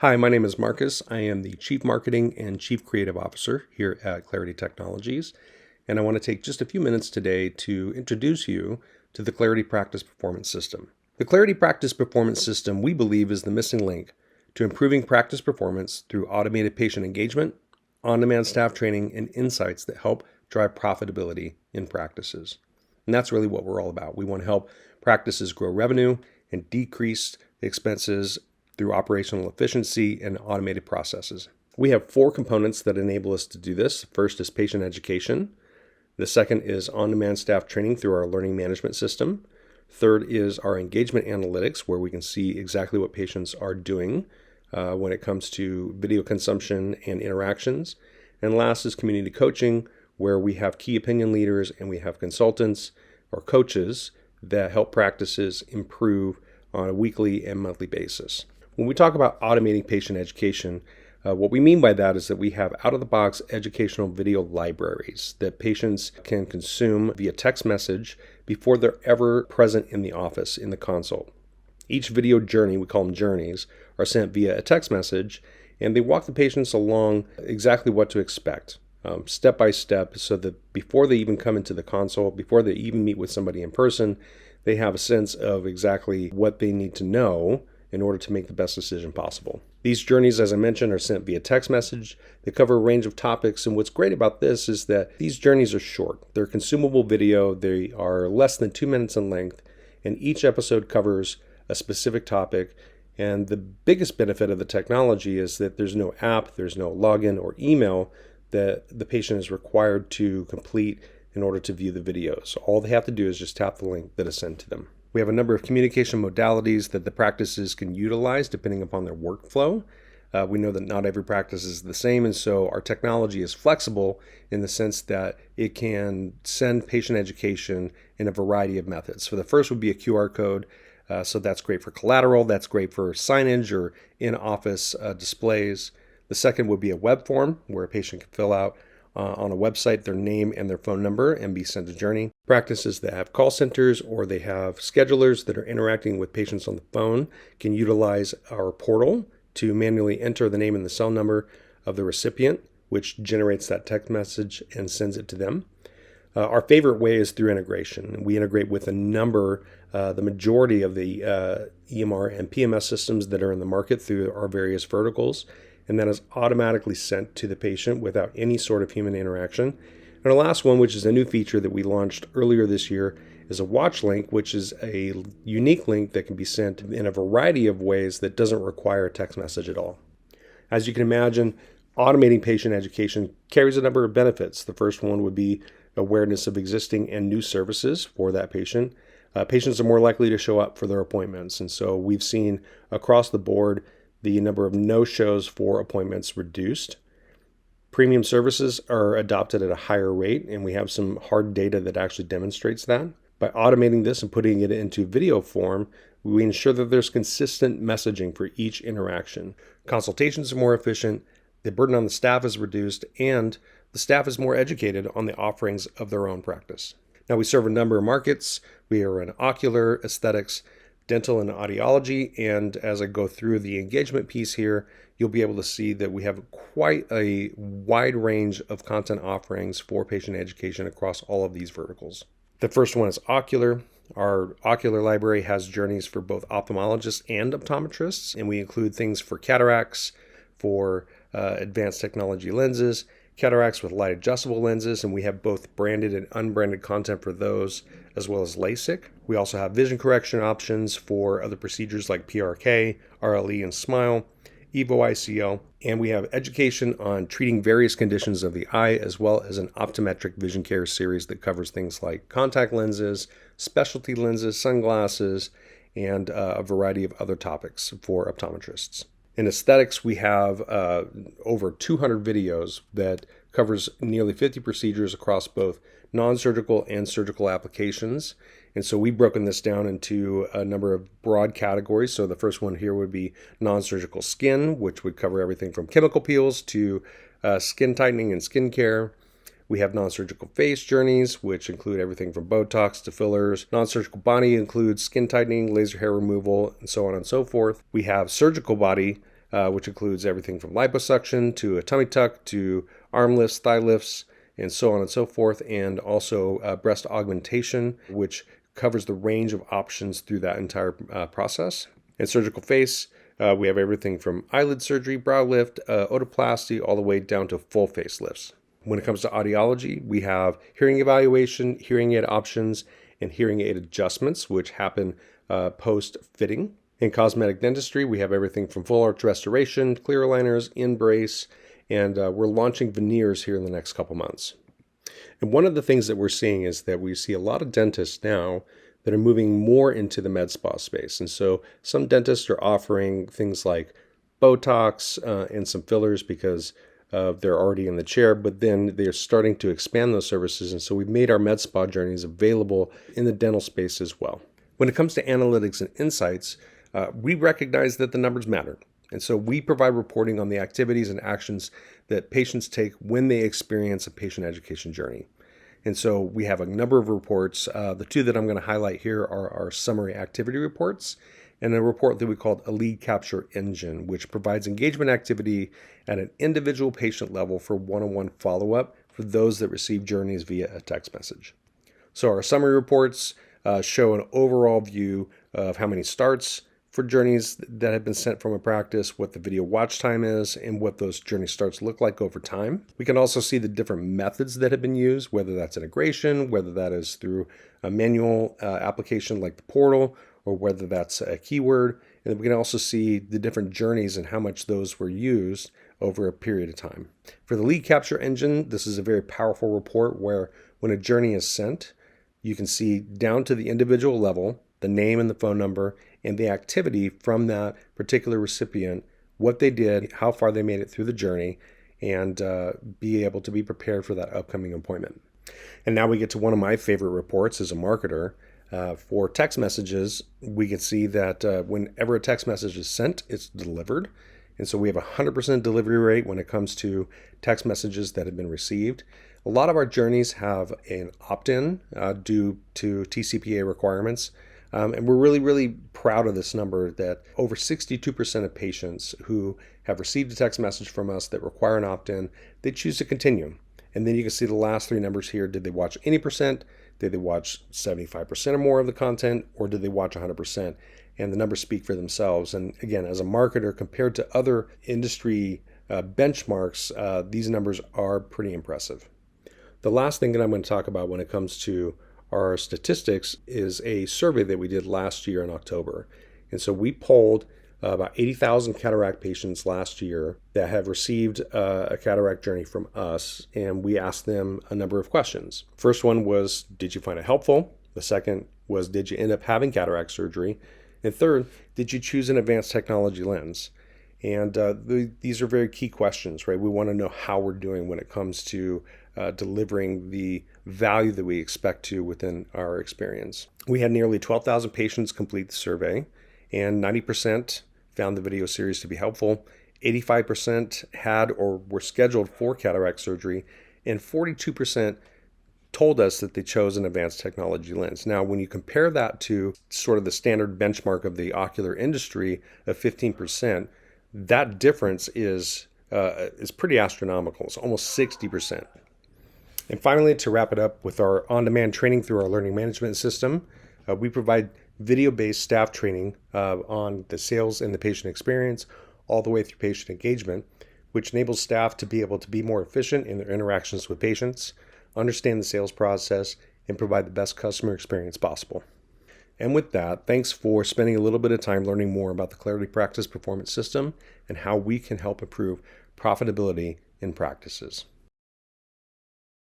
Hi, my name is Marcus. I am the Chief Marketing and Chief Creative Officer here at Clarity Technologies, and I want to take just a few minutes today to introduce you to the Clarity Practice Performance System. The Clarity Practice Performance System, we believe, is the missing link to improving practice performance through automated patient engagement, on-demand staff training, and insights that help drive profitability in practices. And that's really what we're all about. We want to help practices grow revenue and decrease expenses through operational efficiency and automated processes. We have 4 components that enable us to do this. First is patient education. The second is on-demand staff training through our learning management system. Third is our engagement analytics, where we can see exactly what patients are doing when it comes to video consumption and interactions. And last is community coaching, where we have key opinion leaders and we have consultants or coaches that help practices improve on a weekly and monthly basis. When we talk about automating patient education, what we mean by that is that we have out-of-the-box educational video libraries that patients can consume via text message before they're ever present in the office, in the consult. Each video journey, we call them journeys, are sent via a text message, and they walk the patients along exactly what to expect, step by step, so that before they even come into the consult, before they even meet with somebody in person, they have a sense of exactly what they need to know in order to make the best decision possible. These journeys, as I mentioned, are sent via text message. They cover a range of topics, and what's great about this is that these journeys are short. They're consumable video. They are less than 2 minutes in length, and each episode covers a specific topic. And the biggest benefit of the technology is that there's no app, there's no login or email that the patient is required to complete in order to view the videos. All they have to do is just tap the link that is sent to them. We have a number of communication modalities that the practices can utilize depending upon their workflow. We know that not every practice is the same, and so our technology is flexible in the sense that it can send patient education in a variety of methods. So the first would be a QR code. So that's great for collateral. That's great for signage or in-office displays. The second would be a web form where a patient can fill out on a website their name and their phone number and be sent a journey. Practices that have call centers or they have schedulers that are interacting with patients on the phone can utilize our portal to manually enter the name and the cell number of the recipient, which generates that text message and sends it to them. Our favorite way is through integration. We integrate with a number, the majority of the EMR and PMS systems that are in the market through our various verticals, and that is automatically sent to the patient without any sort of human interaction. And our last one, which is a new feature that we launched earlier this year, is a watch link, which is a unique link that can be sent in a variety of ways that doesn't require a text message at all. As you can imagine, automating patient education carries a number of benefits. The first one would be awareness of existing and new services for that patient. Patients are more likely to show up for their appointments, and so we've seen across the board the number of no-shows for appointments reduced. Premium services are adopted at a higher rate, and we have some hard data that actually demonstrates that. By automating this and putting it into video form, we ensure that there's consistent messaging for each interaction. Consultations are more efficient, the burden on the staff is reduced, and the staff is more educated on the offerings of their own practice. Now, we serve a number of markets. We are in ocular, aesthetics, dental, and audiology. And as I go through the engagement piece here, you'll be able to see that we have quite a wide range of content offerings for patient education across all of these verticals. The first one is ocular. Our ocular library has journeys for both ophthalmologists and optometrists, and we include things for cataracts, for advanced technology lenses, cataracts with light adjustable lenses, and we have both branded and unbranded content for those, as well as LASIK. We also have vision correction options for other procedures like PRK, RLE, and SMILE, EVO ICL, and we have education on treating various conditions of the eye, as well as an optometric vision care series that covers things like contact lenses, specialty lenses, sunglasses, and a variety of other topics for optometrists. In aesthetics, we have over 200 videos that covers nearly 50 procedures across both non-surgical and surgical applications. And so we've broken this down into a number of broad categories. So the first one here would be non-surgical skin, which would cover everything from chemical peels to skin tightening and skin care. We have non-surgical face journeys, which include everything from Botox to fillers. Non-surgical body includes skin tightening, laser hair removal, and so on and so forth. We have surgical body, which includes everything from liposuction to a tummy tuck to arm lifts, thigh lifts, and so on and so forth, and also breast augmentation, which covers the range of options through that entire process. And surgical face, we have everything from eyelid surgery, brow lift, otoplasty, all the way down to full face lifts. When it comes to audiology, we have hearing evaluation, hearing aid options, and hearing aid adjustments, which happen post-fitting. In cosmetic dentistry, we have everything from full arch restoration, clear aligners, in-brace, and we're launching veneers here in the next couple months. And one of the things that we're seeing is that we see a lot of dentists now that are moving more into the med spa space. And so some dentists are offering things like Botox and some fillers because they're already in the chair, but then they're starting to expand those services. And so we've made our med spa journeys available in the dental space as well. When it comes to analytics and insights, we recognize that the numbers matter. And so we provide reporting on the activities and actions that patients take when they experience a patient education journey. And so we have a number of reports. The two that I'm going to highlight here are our summary activity reports and a report that we call a lead capture engine, which provides engagement activity at an individual patient level for one-on-one follow-up for those that receive journeys via a text message. So our summary reports show an overall view of how many starts for journeys that have been sent from a practice, what the video watch time is, and what those journey starts look like over time. We can also see the different methods that have been used, whether that's integration, whether that is through a manual application like the portal, or whether that's a keyword. And we can also see the different journeys and how much those were used over a period of time. For the lead capture engine, this is a very powerful report where when a journey is sent, you can see down to the individual level, the name and the phone number, and the activity from that particular recipient, what they did, how far they made it through the journey, and be able to be prepared for that upcoming appointment. And now we get to one of my favorite reports as a marketer. For text messages, we can see that whenever a text message is sent, it's delivered. And so we have a 100% delivery rate when it comes to text messages that have been received. A lot of our journeys have an opt-in due to TCPA requirements. And we're really, really proud of this number that over 62% of patients who have received a text message from us that require an opt-in, they choose to continue. And then you can see the last three numbers here. Did they watch any percent? Did they watch 75% or more of the content? Or did they watch 100%? And the numbers speak for themselves. And again, as a marketer, compared to other industry benchmarks, these numbers are pretty impressive. The last thing that I'm going to talk about when it comes to our statistics is a survey that we did last year in October. And so we polled about 80,000 cataract patients last year that have received a cataract journey from us, and we asked them a number of questions. First one was, did you find it helpful? The second was, did you end up having cataract surgery? And third, did you choose an advanced technology lens? And these are very key questions, right? We want to know how we're doing when it comes to delivering the value that we expect to within our experience. We had nearly 12,000 patients complete the survey, and 90% found the video series to be helpful. 85% had or were scheduled for cataract surgery, and 42% told us that they chose an advanced technology lens. Now, when you compare that to sort of the standard benchmark of the ocular industry of 15%, that difference is pretty astronomical. It's almost 60%. And finally, to wrap it up with our on-demand training through our learning management system, we provide video-based staff training on the sales and the patient experience all the way through patient engagement, which enables staff to be able to be more efficient in their interactions with patients, understand the sales process, and provide the best customer experience possible. And with that, thanks for spending a little bit of time learning more about the Clarity Practice Performance System and how we can help improve profitability in practices.